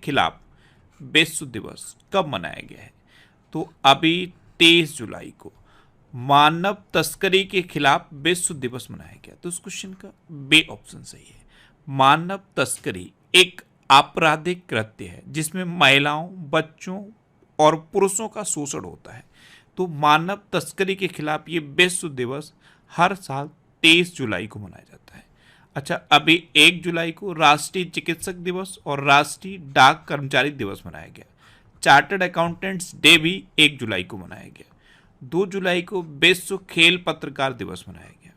खिलाफ विश्व दिवस कब मनाया गया है? तो अभी 23 जुलाई को मानव तस्करी के खिलाफ विश्व दिवस मनाया गया। तो इस क्वेश्चन का बी ऑप्शन सही है। मानव तस्करी एक आपराधिक कृत्य है जिसमें महिलाओं, बच्चों और पुरुषों का शोषण होता है। तो मानव तस्करी के खिलाफ ये विश्व दिवस हर साल 23 जुलाई को मनाया जाता है। अच्छा, अभी 1 जुलाई को राष्ट्रीय चिकित्सक दिवस और राष्ट्रीय डाक कर्मचारी दिवस मनाया गया। चार्टर्ड अकाउंटेंट्स डे भी 1 जुलाई को मनाया गया। 2 जुलाई को विश्व खेल पत्रकार दिवस मनाया गया।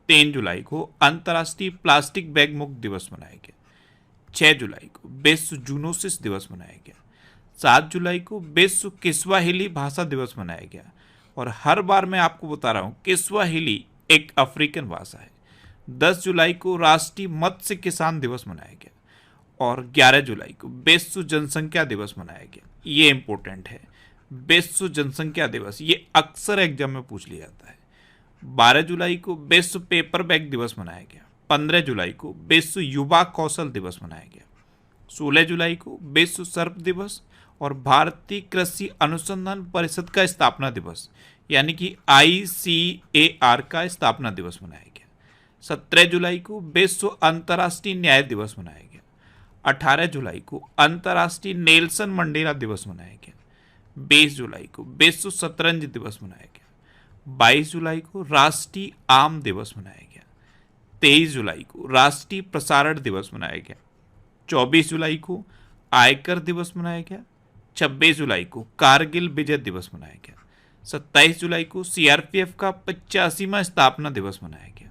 3 जुलाई को अंतर्राष्ट्रीय प्लास्टिक बैग मुक्त दिवस मनाया गया। 6 जुलाई को विश्व जूनोसिस दिवस मनाया गया। 7 जुलाई को विश्व किस्वाहिली भाषा दिवस मनाया गया। और हर बार मैं आपको बता रहा हूँ किस्वाहिली एक अफ्रीकन भाषा है। 10 जुलाई को राष्ट्रीय मत्स्य किसान दिवस मनाया गया। और 11 जुलाई को विश्व जनसंख्या दिवस मनाया गया। ये इंपॉर्टेंट है, विश्व जनसंख्या दिवस, ये अक्सर एग्जाम में पूछ लिया जाता है। 12 जुलाई को विश्व पेपर बैग दिवस मनाया गया। 15 जुलाई को विश्व युवा कौशल दिवस मनाया गया। 16 जुलाई को विश्व सर्प दिवस और भारतीय कृषि अनुसंधान परिषद का स्थापना दिवस यानी कि ICAR का स्थापना दिवस मनाया गया। 17 जुलाई को विश्व अंतर्राष्ट्रीय न्याय दिवस मनाया गया। 18 जुलाई को अंतर्राष्ट्रीय नेल्सन मंडेला दिवस मनाया गया। 20 जुलाई को विश्व शतरंज दिवस मनाया गया। 22 जुलाई को राष्ट्रीय आम दिवस मनाया गया। 23 जुलाई को राष्ट्रीय प्रसारण दिवस मनाया गया। 24 जुलाई को आयकर दिवस मनाया गया। 26 जुलाई को कारगिल विजय दिवस मनाया गया। 27 जुलाई को CRPF का 85वां स्थापना दिवस मनाया गया।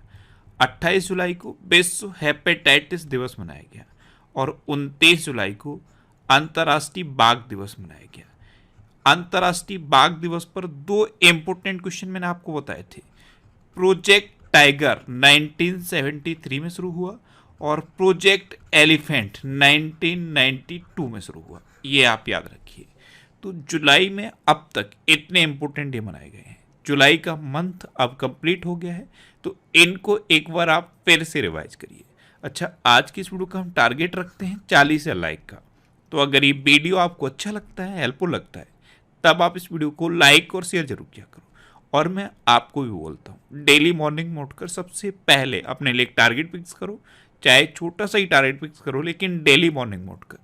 28 जुलाई को विश्व हेपेटाइटिस दिवस मनाया गया। और 29 जुलाई को अंतर्राष्ट्रीय बाघ दिवस मनाया गया। अंतर्राष्ट्रीय बाघ दिवस पर 2 इंपोर्टेंट क्वेश्चन मैंने आपको बताए थे। प्रोजेक्ट टाइगर 1973 में शुरू हुआ और प्रोजेक्ट एलिफेंट 1992 में शुरू हुआ, ये आप याद रखिए। तो जुलाई में अब तक इतने इंपोर्टेंट डे मनाए गए हैं। जुलाई का मंथ अब कंप्लीट हो गया है, तो इनको एक बार आप फिर से रिवाइज करिए। अच्छा, आज की इस वीडियो का हम टारगेट रखते हैं 40 लाइक का। तो अगर ये वीडियो आपको अच्छा लगता है, हेल्पफुल लगता है, तब आप इस वीडियो को लाइक और शेयर जरूर किया करो। और मैं आपको भी बोलता हूँ, डेली मॉर्निंग में उठकर सबसे पहले अपने लिए एक टारगेट फिक्स करो, चाहे छोटा सा ही टारगेट फिक्स करो, लेकिन डेली मॉर्निंग में उठकर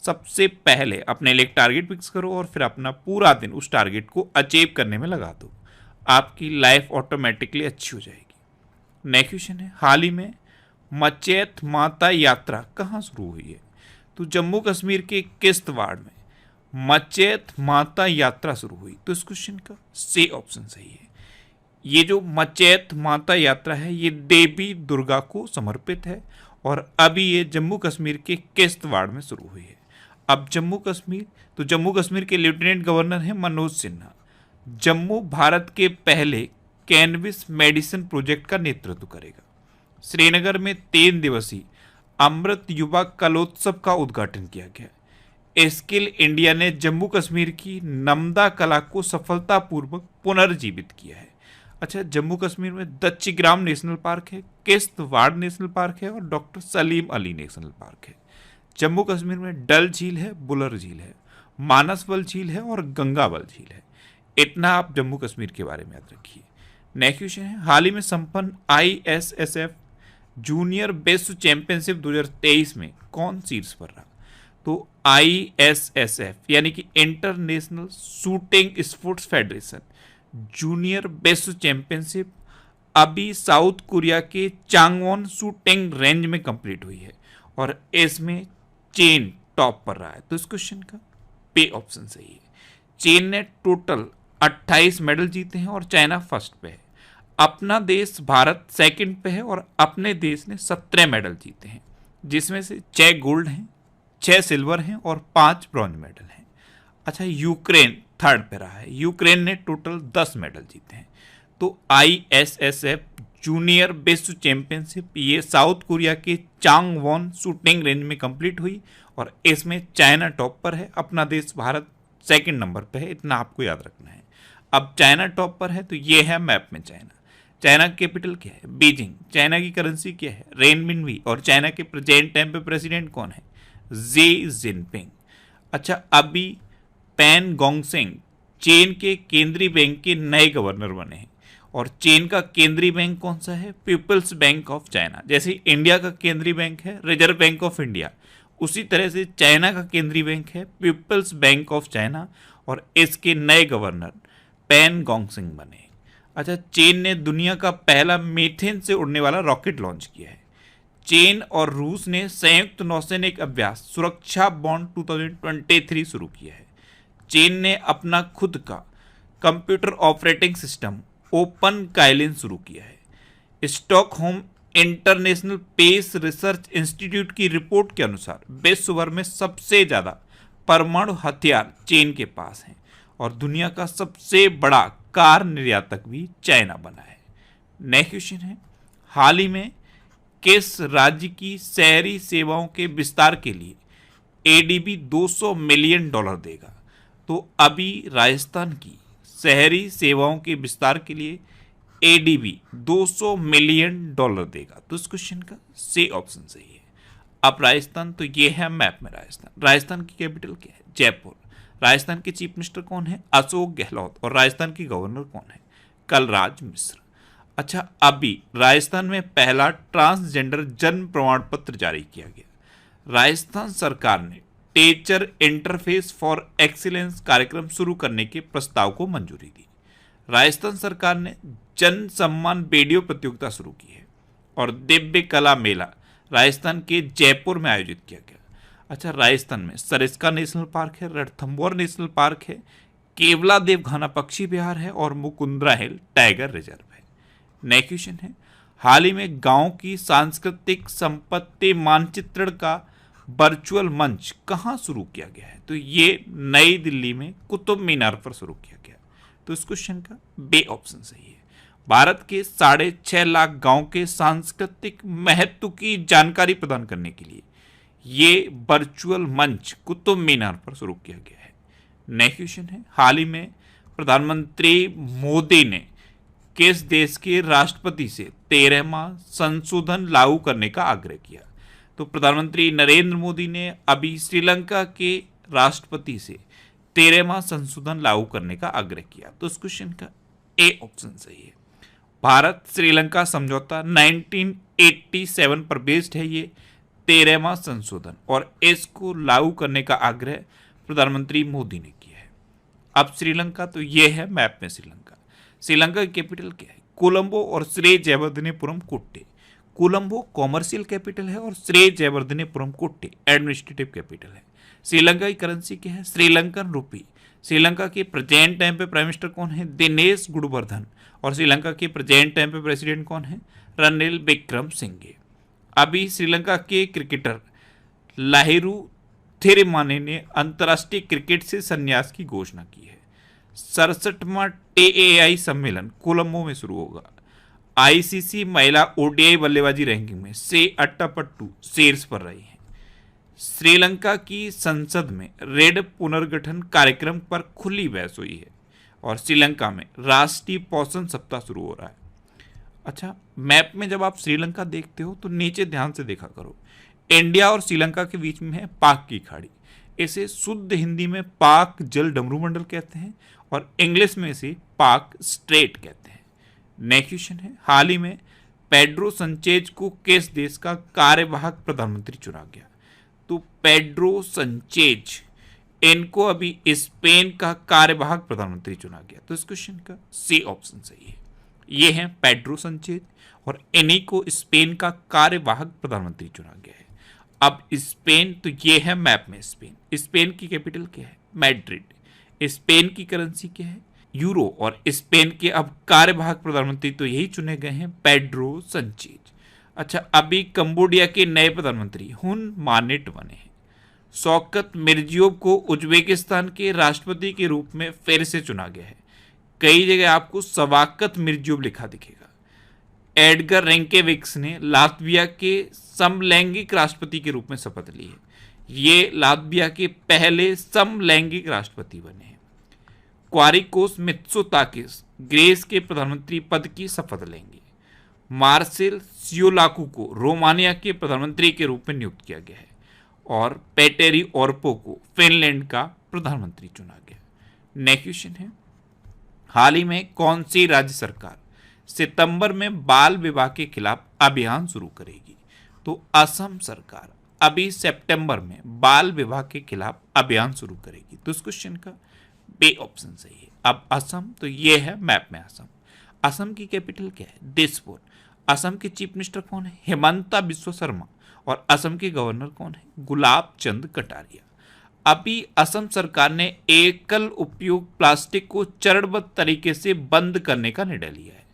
सबसे पहले अपने लिए एक टारगेट फिक्स करो और फिर अपना पूरा दिन उस टारगेट को अचीव करने में लगा दो। आपकी लाइफ ऑटोमेटिकली अच्छी हो जाएगी। नेक्स्ट क्वेश्चन है, हाल ही में मचैत माता यात्रा कहाँ शुरू हुई है? तो जम्मू कश्मीर के किश्तवाड़ में मचैत माता यात्रा शुरू हुई। तो इस क्वेश्चन का सी ऑप्शन सही है। ये जो मचैत माता यात्रा है ये देवी दुर्गा को समर्पित है और अभी ये जम्मू कश्मीर के किश्तवाड़ में शुरू हुई है। अब जम्मू कश्मीर के लेफ्टिनेंट गवर्नर हैं मनोज सिन्हा। जम्मू भारत के पहले कैनबिस मेडिसिन प्रोजेक्ट का नेतृत्व करेगा। श्रीनगर में 3 दिवसीय अमृत युवा कलोत्सव का उद्घाटन किया गया। स्किल इंडिया ने जम्मू कश्मीर की नम्दा कला को सफलतापूर्वक पुनर्जीवित किया है। अच्छा, जम्मू कश्मीर में दच्चीग्राम नेशनल पार्क है, किश्तवाड़ नेशनल पार्क है और doctor Salim Ali national park है। जम्मू कश्मीर में डल झील है, बुलर झील है, मानसबल झील है और गंगाबल झील है। इतना आप जम्मू कश्मीर के बारे में याद रखिए। नेक्स्ट क्वेश्चन है, हाल ही में संपन्न ISSF जूनियर विश्व चैंपियनशिप 2023 में कौन शीर्ष पर रहा? तो ISSF यानी कि international shooting sports federation junior विश्व चैंपियनशिप अभी साउथ कोरिया के चांगवॉन शूटिंग रेंज में कंप्लीट हुई है और इसमें चीन टॉप पर रहा है। तो इस क्वेश्चन का पे ऑप्शन सही है। चीन ने टोटल 28 मेडल जीते हैं और चाइना फर्स्ट पे है। अपना देश भारत सेकंड पे है और अपने देश ने 17 मेडल जीते हैं, जिसमें से 6 गोल्ड हैं, 6 सिल्वर हैं और 5 ब्रॉन्ज मेडल हैं। अच्छा, यूक्रेन थर्ड पे रहा है। यूक्रेन ने टोटल 10 मेडल जीते हैं। तो ISSF जूनियर विश्व चैंपियनशिप ये साउथ कोरिया के चांगवॉन शूटिंग रेंज में कंप्लीट हुई और इसमें चाइना टॉप पर है, अपना देश भारत सेकंड नंबर पे है। इतना आपको याद रखना है। अब चाइना टॉप पर है तो ये है मैप में चाइना। चाइना की कैपिटल क्या है? बीजिंग। चाइना की करेंसी क्या है? रेनमिनवी। और चाइना के प्रेजेंट टाइम पे प्रेसिडेंट कौन है? Xi Jinping. अच्छा, अभी पेन गोंगसेंग चीन के केंद्रीय बैंक के नए गवर्नर बने हैं। और चीन का केंद्रीय बैंक कौन सा है? People's bank of China. जैसे इंडिया का केंद्रीय बैंक है रिजर्व बैंक ऑफ इंडिया, उसी तरह से चाइना का केंद्रीय बैंक है पीपल्स बैंक ऑफ चाइना, और इसके नए गवर्नर पेन गोंगसेंग बने। अच्छा, चीन ने दुनिया का पहला मीथेन से उड़ने वाला रॉकेट लॉन्च किया है। चीन और रूस ने संयुक्त नौसैनिक अभ्यास सुरक्षा बॉन्ड 2023 शुरू किया है। चीन ने अपना खुद का computer operating system open Kaelin शुरू किया है। Stockholm international space research institute की रिपोर्ट के अनुसार विश्व भर में सबसे ज़्यादा परमाणु हथियार चीन के पास हैं, और दुनिया का सबसे बड़ा कार निर्यातक भी चाइना बना है। नेक्स्ट क्वेश्चन है, हाल ही में किस राज्य की शहरी सेवाओं के विस्तार के लिए एडीबी $200 मिलियन देगा? तो अभी राजस्थान की शहरी सेवाओं के विस्तार के लिए एडीबी $200 मिलियन देगा। तो इस क्वेश्चन का सी ऑप्शन सही है। अब राजस्थान, तो ये है मैप में राजस्थान। राजस्थान की कैपिटल क्या है? जयपुर। राजस्थान के चीफ मिनिस्टर कौन है? अशोक गहलोत। और राजस्थान की गवर्नर कौन है? कलराज मिश्र। अच्छा, अभी राजस्थान में पहला ट्रांसजेंडर जन्म प्रमाण पत्र जारी किया गया। राजस्थान सरकार ने टीचर इंटरफेस फॉर एक्सीलेंस कार्यक्रम शुरू करने के प्रस्ताव को मंजूरी दी। राजस्थान सरकार ने जन सम्मान वीडियो प्रतियोगिता शुरू की है। और दिव्य कला मेला राजस्थान के जयपुर में आयोजित किया गया। अच्छा, राजस्थान में सरिस्का नेशनल पार्क है, रणथंभौर नेशनल पार्क है, केवला देवघाना पक्षी विहार है, और मुकुंदरा हिल टाइगर रिजर्व है। नेक्स्ट क्वेश्चन है, हाल ही में गांव की सांस्कृतिक संपत्ति मानचित्रण का वर्चुअल मंच कहां शुरू किया गया है? तो ये नई दिल्ली में कुतुब मीनार पर शुरू किया गया। तो इस क्वेश्चन का बी ऑप्शन सही है। भारत के 6.5 लाख गांव के सांस्कृतिक महत्व की जानकारी प्रदान करने के लिए ये वर्चुअल मंच कुतुब मीनार पर शुरू किया गया है। नेक्स्ट क्वेश्चन है, हाल ही में प्रधानमंत्री मोदी ने किस देश के राष्ट्रपति से 13वां संशोधन लागू करने का आग्रह किया? तो प्रधानमंत्री नरेंद्र मोदी ने अभी श्रीलंका के राष्ट्रपति से 13वां संशोधन लागू करने का आग्रह किया। तो इस क्वेश्चन का ए ऑप्शन सही है। भारत श्रीलंका समझौता 1987 पर बेस्ड है ये 13वां संशोधन, और इसको लागू करने का आग्रह प्रधानमंत्री मोदी ने किया है। अब श्रीलंका, तो ये है मैप में श्रीलंका। श्रीलंका की कैपिटल क्या है? कोलंबो और श्री जयवर्धनेपुरम कोट्टे। कोलंबो कॉमर्शियल कैपिटल है और श्री जयवर्धनेपुरम कोट्टे एडमिनिस्ट्रेटिव कैपिटल है। श्रीलंका की करेंसी क्या है? श्रीलंकन रुपी। श्रीलंका के प्रेजेंट टाइम पे प्राइम मिनिस्टर कौन है? दिनेश गुणवर्धन। और श्रीलंका के प्रेजेंट टाइम पे प्रेसिडेंट कौन है? रनिल विक्रमसिंघे। अभी श्रीलंका के क्रिकेटर लाहिरू थिरिमाने ने अंतर्राष्ट्रीय क्रिकेट से संन्यास की घोषणा की है। 67वां TAI सम्मेलन कोलंबो में शुरू होगा। आईसीसी महिला ओडीआई बल्लेबाजी रैंकिंग में से अट्टापट्टू शीर्ष पर रही है। श्रीलंका की संसद में रेड पुनर्गठन कार्यक्रम पर खुली बहस हुई है। और श्रीलंका में राष्ट्रीय पोषण सप्ताह शुरू हो रहा है। अच्छा, मैप में जब आप श्रीलंका देखते हो तो नीचे ध्यान से देखा करो। इंडिया और श्रीलंका के बीच में है पाक की खाड़ी। इसे शुद्ध हिंदी में पाक जल डमरू मंडल कहते हैं, और इंग्लिश में इसे पाक स्ट्रेट कहते हैं। नेक्स्ट क्वेश्चन है, हाल ही में पेड्रो संचेज को किस देश का कार्यवाहक प्रधानमंत्री चुना गया? तो पेड्रो संचेज, इनको अभी स्पेन का कार्यवाहक प्रधानमंत्री चुना गया। तो इस क्वेश्चन का सी ऑप्शन सही है। ये हैं पेड्रो संचेज, और इन्हीं को स्पेन का कार्यवाहक प्रधानमंत्री चुना गया है। अब स्पेन, तो ये है मैप में स्पेन। स्पेन की कैपिटल क्या है? मैड्रिड। स्पेन की करेंसी क्या है? यूरो। और स्पेन के अब कार्यवाहक प्रधानमंत्री तो यही चुने गए हैं, पेड्रो संचेज। अच्छा, अभी कंबोडिया के नए प्रधानमंत्री हुन मानेट बने हैं। शौकत मिर्जियोव को उज्बेकिस्तान के राष्ट्रपति के रूप में फिर से चुना गया है। कई जगह आपको शवाकत मिर्जियोव लिखा दिखेगा। एडगर रेंकेविक्स ने लातविया के समलैंगिक राष्ट्रपति के रूप में शपथ ली है। ये लातविया के पहले समलैंगिक राष्ट्रपति बने हैं। क्वारिकोस मित्सोताकिस ग्रीस के प्रधानमंत्री पद की शपथ लेंगे। मार्सेल सियोलाकू को रोमानिया के प्रधानमंत्री के रूप में नियुक्त किया गया है। और पेटेरी ओर्पो को फिनलैंड का प्रधानमंत्री चुना गया। नेक्स्ट क्वेश्चन है, हाल ही में कौन सी राज्य सरकार सितंबर में बाल विवाह के खिलाफ अभियान शुरू करेगी? तो असम सरकार अभी सितंबर में बाल विवाह के खिलाफ अभियान शुरू करेगी। तो इस क्वेश्चन का बी ऑप्शन सही है। अब असम, तो ये है मैप में असम। असम की कैपिटल क्या है? दिसपुर। असम के चीफ मिनिस्टर कौन है? हिमंता बिस्वा शर्मा। और असम के गवर्नर कौन है? गुलाब चंद कटारिया। अभी असम सरकार ने एकल उपयोग प्लास्टिक को चरणबद्ध तरीके से बंद करने का निर्णय लिया है।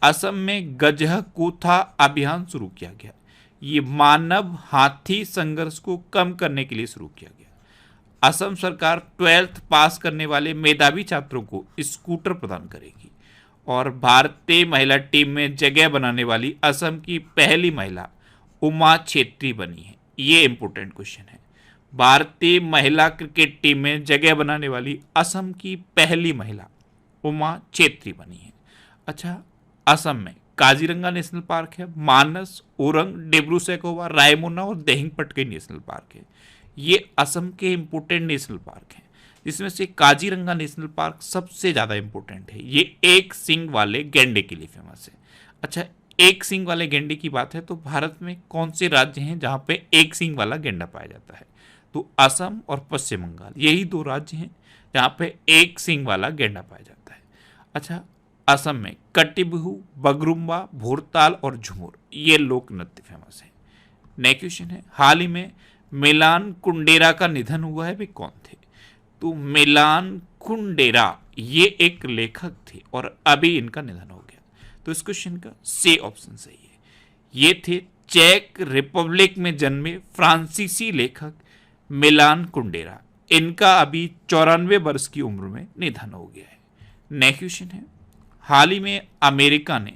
असम में गजह कूथा अभियान शुरू किया गया। ये मानव हाथी संघर्ष को कम करने के लिए शुरू किया गया। असम सरकार 12th पास करने वाले मेधावी छात्रों को स्कूटर प्रदान करेगी। और भारतीय महिला टीम में जगह बनाने वाली असम की पहली महिला उमा छेत्री बनी है। ये इंपॉर्टेंट क्वेश्चन है। भारतीय महिला क्रिकेट टीम में जगह बनाने वाली असम की पहली महिला उमा छेत्री बनी है। अच्छा, असम में काजीरंगा नेशनल पार्क है, मानस, उरंग, डिब्रू सैखोवा, रायमोना और देहिंग पटकाई नेशनल पार्क है। ये असम के इंपोर्टेंट नेशनल पार्क हैं, जिसमें से काजीरंगा नेशनल पार्क सबसे ज़्यादा इंपॉर्टेंट है। ये एक सींग वाले गैंडे के लिए फेमस है। अच्छा, एक सींग वाले गैंडे की बात है तो भारत में कौन से राज्य हैं जहाँ पे एक सींग वाला गैंडा पाया जाता है? तो असम और पश्चिम बंगाल, यही दो राज्य हैं जहाँ पे एक सींग वाला गैंडा पाया जाता है। अच्छा, असम में कटिबिहू, बगरुम्बा, भोरताल और झुमुर, ये लोक नृत्य फेमस है। नेक्स्ट क्वेश्चन है, हाल ही में मिलान कुंडेरा का निधन हुआ है, वे कौन थे? तो मिलान कुंडेरा ये एक लेखक थे और अभी इनका निधन हो गया। तो इस क्वेश्चन का सी ऑप्शन सही है। ये थे चेक रिपब्लिक में जन्मे फ्रांसीसी लेखक मिलान कुंडेरा। इनका अभी 94 वर्ष की उम्र में निधन हो गया है। नेक्स्ट क्वेश्चन है, हाल ही में अमेरिका ने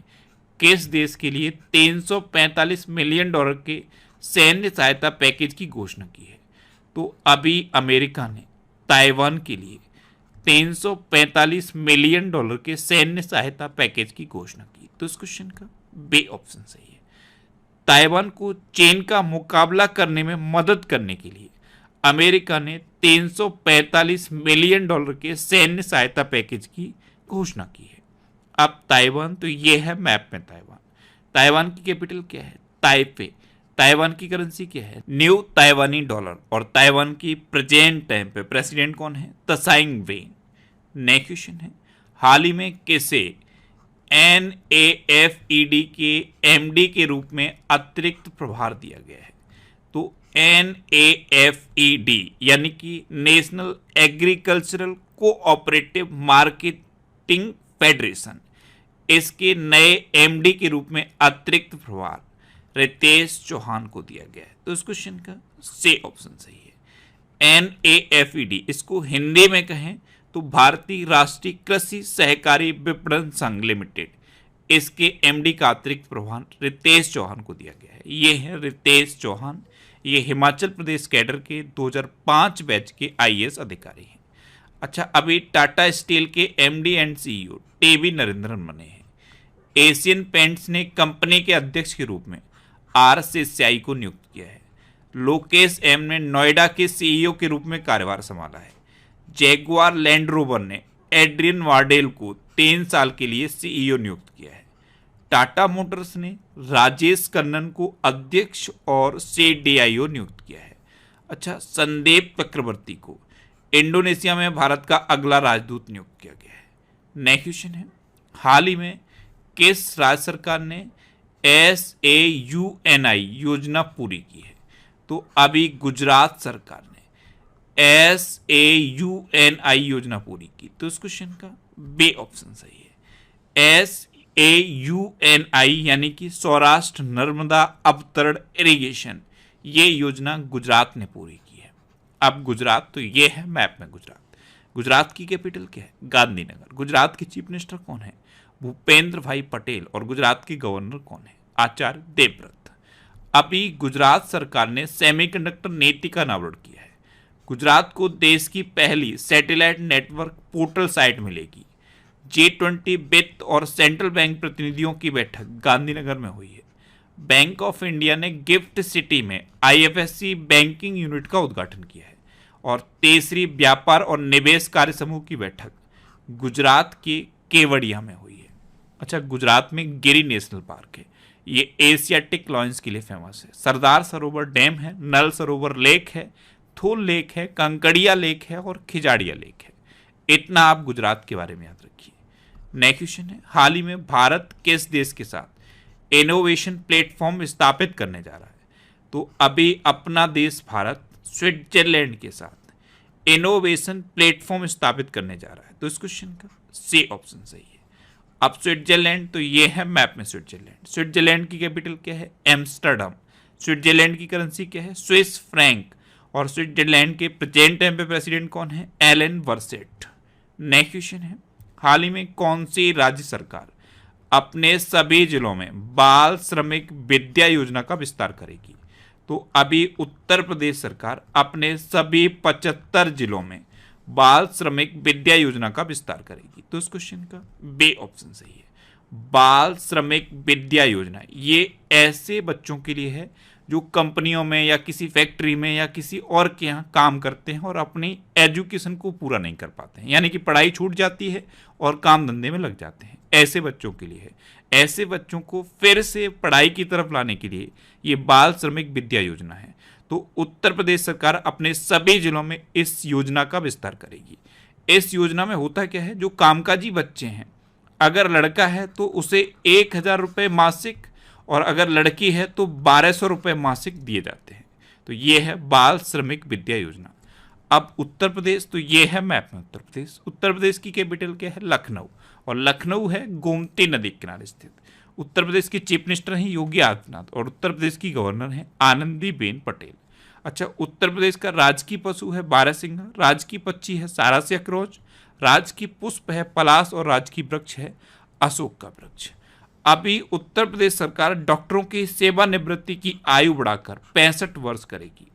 किस देश के लिए $345 मिलियन के सैन्य सहायता पैकेज की घोषणा की है? तो अभी अमेरिका ने ताइवान के लिए $345 मिलियन के सैन्य सहायता पैकेज की घोषणा की। तो इस क्वेश्चन का बी ऑप्शन सही है। ताइवान को चीन का मुकाबला करने में मदद करने के लिए अमेरिका ने $345 मिलियन के सैन्य सहायता पैकेज की घोषणा की है। अब ताइवान, तो ये है मैप में ताइवान। ताइवान की कैपिटल क्या है? ताइपे। ताइवान की करेंसी क्या है? New Taiwanese dollar. और ताइवान की प्रेजेंट टाइम पे प्रेसिडेंट कौन है? Tsai when. नेक्स्ट क्वेश्चन है, हाल ही में किसे NAFED के MD के रूप में अतिरिक्त प्रभार दिया गया है? तो NAFED यानी कि national agricultural cooperative marketing federation, इसके नए MD के रूप में अतिरिक्त प्रभार रितेश चौहान को दिया गया है। तो इस क्वेश्चन का सी ऑप्शन सही है। NAFED, इसको हिंदी में कहें तो भारतीय राष्ट्रीय कृषि सहकारी विपणन संघ लिमिटेड, इसके MD का अतिरिक्त प्रभार रितेश चौहान को दिया गया है। ये है रितेश चौहान। ये हिमाचल प्रदेश कैडर के 2005 बैच के IAS अधिकारी हैं। अच्छा, अभी टाटा स्टील के MD and CEO TV Narendran बने हैं। एशियन पेंट्स ने कंपनी के अध्यक्ष के रूप में R शेषाई को नियुक्त किया है। लोकेश M ने नोएडा के CEO के रूप में कार्यभार संभाला है। जैगुआर लैंड रोवर ने एड्रियन वार्डेल को 3 साल के लिए CEO नियुक्त किया है। टाटा मोटर्स ने राजेश कन्नन को अध्यक्ष और CDIO नियुक्त किया है। अच्छा, संदीप चक्रवर्ती को इंडोनेशिया में भारत का अगला राजदूत नियुक्त किया गया है। नेक्स्ट क्वेश्चन है, हाल ही में किस राज्य सरकार ने SAUNI योजना पूरी की है? तो अभी गुजरात सरकार ने SAUNI योजना पूरी की। तो इस क्वेश्चन का बी ऑप्शन सही है। SAUNI यानी कि सौराष्ट्र नर्मदा अवतरण इरिगेशन, ये योजना गुजरात ने पूरी की है। अब गुजरात, तो ये है मैप में गुजरात। गुजरात की कैपिटल क्या है? गांधीनगर। गुजरात के चीफ मिनिस्टर कौन है? भूपेंद्र भाई पटेल। और गुजरात के गवर्नर कौन है? आचार्य देवव्रत। अभी गुजरात सरकार ने सेमीकंडक्टर नीति का अनावरण किया है। गुजरात को देश की पहली सैटेलाइट नेटवर्क पोर्टल साइट मिलेगी। G20 वित्त और सेंट्रल बैंक प्रतिनिधियों की बैठक गांधीनगर में हुई है। बैंक ऑफ इंडिया ने गिफ्ट सिटी में आईएफएससी बैंकिंग यूनिट का उद्घाटन किया है। और तीसरी व्यापार और निवेश कार्य समूह की बैठक गुजरात के केवड़िया में हुई है। अच्छा, गुजरात में गिरी नेशनल पार्क है, ये एशियाटिक लॉयंस के लिए फेमस है। सरदार सरोवर डैम है, नल सरोवर लेक है, थोल लेक है, कंकड़िया लेक है और खिजाड़िया लेक है। इतना आप गुजरात के बारे में याद रखिए। नेक्स्ट क्वेश्चन है, हाल ही में भारत किस देश के साथ इनोवेशन प्लेटफॉर्म स्थापित करने जा रहा है? तो अभी अपना देश भारत स्विट्जरलैंड के साथ इनोवेशन प्लेटफॉर्म स्थापित करने जा रहा है। तो इस क्वेश्चन का सी ऑप्शन सही है। अब स्विट्जरलैंड, तो ये है मैप में स्विट्जरलैंड। स्विट्जरलैंड की कैपिटल क्या है? एम्स्टर्डम। स्विट्जरलैंड की करेंसी क्या है? Swiss franc. और स्विट्जरलैंड के प्रेजेंट टाइम पे प्रेसिडेंट कौन है? एलन वर्सेट। नेक्स्ट क्वेश्चन है, हाल ही में कौन सी राज्य सरकार अपने सभी जिलों में बाल श्रमिक विद्या योजना का विस्तार करेगी? तो अभी उत्तर प्रदेश सरकार अपने सभी 75 जिलों में बाल श्रमिक विद्या योजना का विस्तार करेगी। तो इस क्वेश्चन का बी ऑप्शन सही है। बाल श्रमिक विद्या योजना ये ऐसे बच्चों के लिए है जो कंपनियों में या किसी फैक्ट्री में या किसी और के यहाँ काम करते हैं और अपनी एजुकेशन को पूरा नहीं कर पाते हैं, यानी कि पढ़ाई छूट जाती है और काम धंधे में लग जाते हैं। ऐसे बच्चों के लिए है। ऐसे बच्चों को फिर से पढ़ाई की तरफ लाने के लिए ये बाल श्रमिक विद्या योजना है। तो उत्तर प्रदेश सरकार अपने सभी जिलों में इस योजना का विस्तार करेगी। इस योजना में होता क्या है, जो कामकाजी बच्चे हैं, अगर लड़का है तो उसे 1,000 रुपये मासिक और अगर लड़की है तो 1,200 रुपये मासिक दिए जाते हैं। तो ये है बाल श्रमिक विद्या योजना। अब उत्तर प्रदेश, तो ये है मैप में उत्तर प्रदेश। उत्तर प्रदेश की कैपिटल क्या है? लखनऊ। और लखनऊ है गोमती नदी के किनारे स्थित। उत्तर प्रदेश की चीफ मिनिस्टर हैं योगी आदित्यनाथ और उत्तर प्रदेश की गवर्नर हैं आनंदीबेन पटेल। अच्छा, उत्तर प्रदेश का राजकीय पशु है बारहसिंघा, राजकीय पक्षी है सारस यक्रोच, राजकीय पुष्प है पलाश और राजकीय वृक्ष है अशोक का वृक्ष। अभी उत्तर प्रदेश सरकार डॉक्टरों की सेवानिवृत्ति की आयु बढ़ाकर 65 वर्ष करेगी।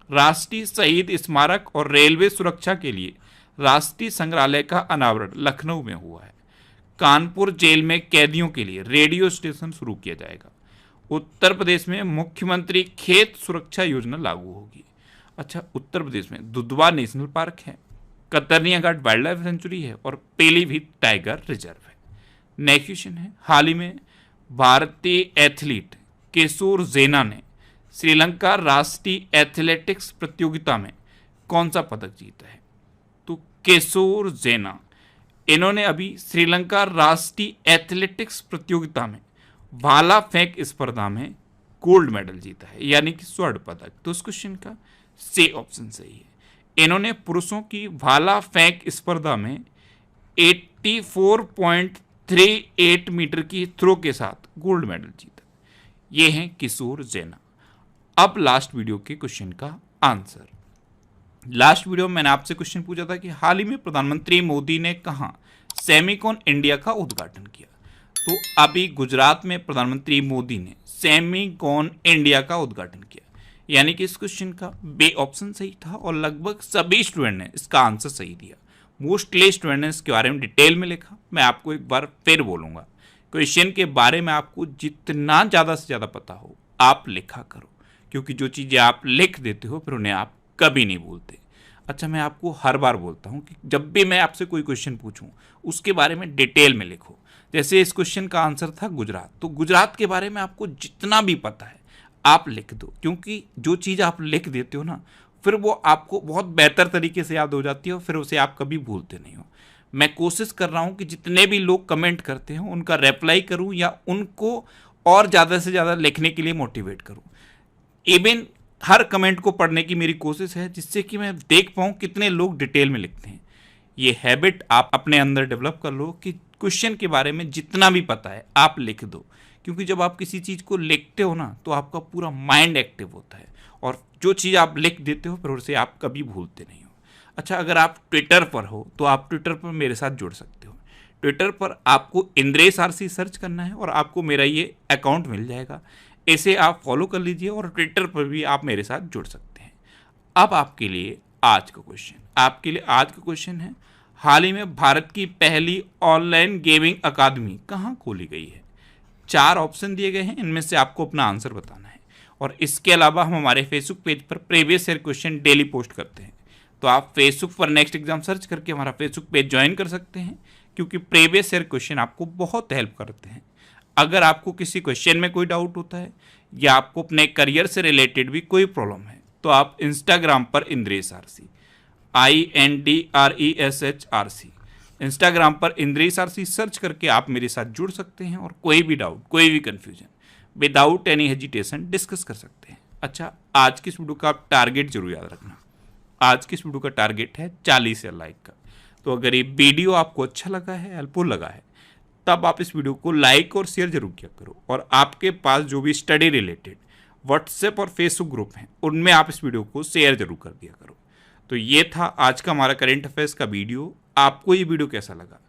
राष्ट्रीय शहीद स्मारक और रेलवे सुरक्षा के लिए राष्ट्रीय संग्रहालय का अनावरण लखनऊ में हुआ है। कानपुर जेल में कैदियों के लिए रेडियो स्टेशन शुरू किया जाएगा। उत्तर प्रदेश में मुख्यमंत्री खेत सुरक्षा योजना लागू होगी। अच्छा, उत्तर प्रदेश में दुधवा नेशनल पार्क है, कतरनिया घाट वाइल्ड लाइफ सेंचुरी है और पीलीभीत टाइगर रिजर्व है। नेक्स्ट क्वेश्चन है, हाल ही में भारतीय एथलीट किशोर जेना ने श्रीलंका राष्ट्रीय एथलेटिक्स प्रतियोगिता में कौन सा पदक जीता है? तो किशोर जेना, इन्होंने अभी श्रीलंका राष्ट्रीय एथलेटिक्स प्रतियोगिता में भाला फेंक स्पर्धा में गोल्ड मेडल जीता है, यानी कि स्वर्ण पदक। तो इस क्वेश्चन का सी ऑप्शन सही है। इन्होंने पुरुषों की भाला फेंक स्पर्धा में 84.38 मीटर की थ्रो के साथ गोल्ड मेडल जीता। ये हैं किशोर जेना। अब लास्ट वीडियो के क्वेश्चन का आंसर। लास्ट वीडियो में मैंने आपसे क्वेश्चन पूछा था कि हाल ही में प्रधानमंत्री मोदी ने कहां सेमिकॉन इंडिया का उद्घाटन किया? तो अभी गुजरात में प्रधानमंत्री मोदी ने सेमिकॉन इंडिया का उद्घाटन किया, यानी कि इस क्वेश्चन का बी ऑप्शन सही था और लगभग सभी स्टूडेंट ने इसका आंसर सही दिया। मोस्टली स्टूडेंट ने इसके बारे में डिटेल में लिखा। मैं आपको एक बार फिर बोलूँगा, क्वेश्चन के बारे में आपको जितना ज़्यादा से ज़्यादा पता हो आप लिखा करो, क्योंकि जो चीज़ें आप लिख देते हो फिर उन्हें आप कभी नहीं भूलते। अच्छा, मैं आपको हर बार बोलता हूँ कि जब भी मैं आपसे कोई क्वेश्चन पूछूं उसके बारे में डिटेल में लिखो। जैसे इस क्वेश्चन का आंसर था गुजरात, तो गुजरात के बारे में आपको जितना भी पता है आप लिख दो, क्योंकि जो चीज़ आप लिख देते हो ना फिर वो आपको बहुत बेहतर तरीके से याद हो जाती है और फिर उसे आप कभी भूलते नहीं हो। मैं कोशिश कर रहा हूँ कि जितने भी लोग कमेंट करते हैं उनका रिप्लाई करूँ या उनको और ज़्यादा से ज़्यादा लिखने के लिए मोटिवेट करूँ। इवन हर कमेंट को पढ़ने की मेरी कोशिश है, जिससे कि मैं देख पाऊँ कितने लोग डिटेल में लिखते हैं। ये हैबिट आप अपने अंदर डेवलप कर लो कि क्वेश्चन के बारे में जितना भी पता है आप लिख दो, क्योंकि जब आप किसी चीज़ को लिखते हो ना तो आपका पूरा माइंड एक्टिव होता है और जो चीज़ आप लिख देते हो फिर उसे आप कभी भूलते नहीं हो। अच्छा, अगर आप ट्विटर पर हो तो आप ट्विटर पर मेरे साथ जुड़ सकते हो। ट्विटर पर आपको इंद्रेश आरसी सर्च करना है और आपको मेरा ये अकाउंट मिल जाएगा। इसे आप फॉलो कर लीजिए और ट्विटर पर भी आप मेरे साथ जुड़ सकते हैं। अब आपके लिए आज का क्वेश्चन है, हाल ही में भारत की पहली ऑनलाइन गेमिंग अकादमी कहाँ खोली गई है? 4 ऑप्शन दिए गए हैं, इनमें से आपको अपना आंसर बताना है। और इसके अलावा हम हमारे फेसबुक पेज पर previous year question daily post करते हैं, तो आप फेसबुक पर नेक्स्ट एग्जाम सर्च करके हमारा फेसबुक पेज ज्वाइन कर सकते हैं, क्योंकि प्रीवियस ईयर क्वेश्चन आपको बहुत हेल्प करते हैं। अगर आपको किसी क्वेश्चन में कोई डाउट होता है या आपको अपने करियर से रिलेटेड भी कोई प्रॉब्लम है, तो आप इंस्टाग्राम पर इंद्रेश आरसी INDRESHRC इंस्टाग्राम पर इंद्रेश आरसी सर्च करके आप मेरे साथ जुड़ सकते हैं और कोई भी डाउट, कोई भी confusion without any hesitation discuss कर सकते हैं। अच्छा, आज की इस वीडियो का आप टारगेट जरूर याद रखना। आज की इस वीडियो का टारगेट है 40 लाइक का। तो अगर ये वीडियो आपको अच्छा लगा है, हेल्पफुल लगा है, तब आप इस वीडियो को लाइक और शेयर जरूर किया करो। और आपके पास जो भी स्टडी रिलेटेड व्हाट्सएप और फेसबुक ग्रुप हैं, उनमें आप इस वीडियो को शेयर जरूर कर दिया करो। तो ये था आज का हमारा करंट अफेयर्स का वीडियो। आपको ये वीडियो कैसा लगा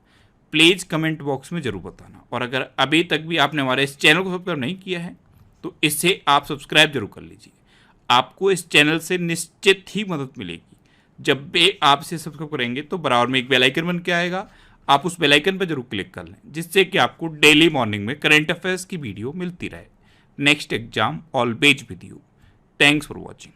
प्लीज़ कमेंट बॉक्स में जरूर बताना। और अगर अभी तक भी आपने हमारे इस चैनल को सब्सक्राइब नहीं किया है, तो इसे आप सब्सक्राइब जरूर कर लीजिए। आपको इस चैनल से निश्चित ही मदद मिलेगी। जब भी आप इसे सब्सक्राइब करेंगे तो बराबर में एक बेल आइकन बन के आएगा, आप उस बेल आइकन पर जरूर क्लिक कर लें, जिससे कि आपको डेली मॉर्निंग में करंट अफेयर्स की वीडियो मिलती रहे। Next exam always with you. Thanks for watching.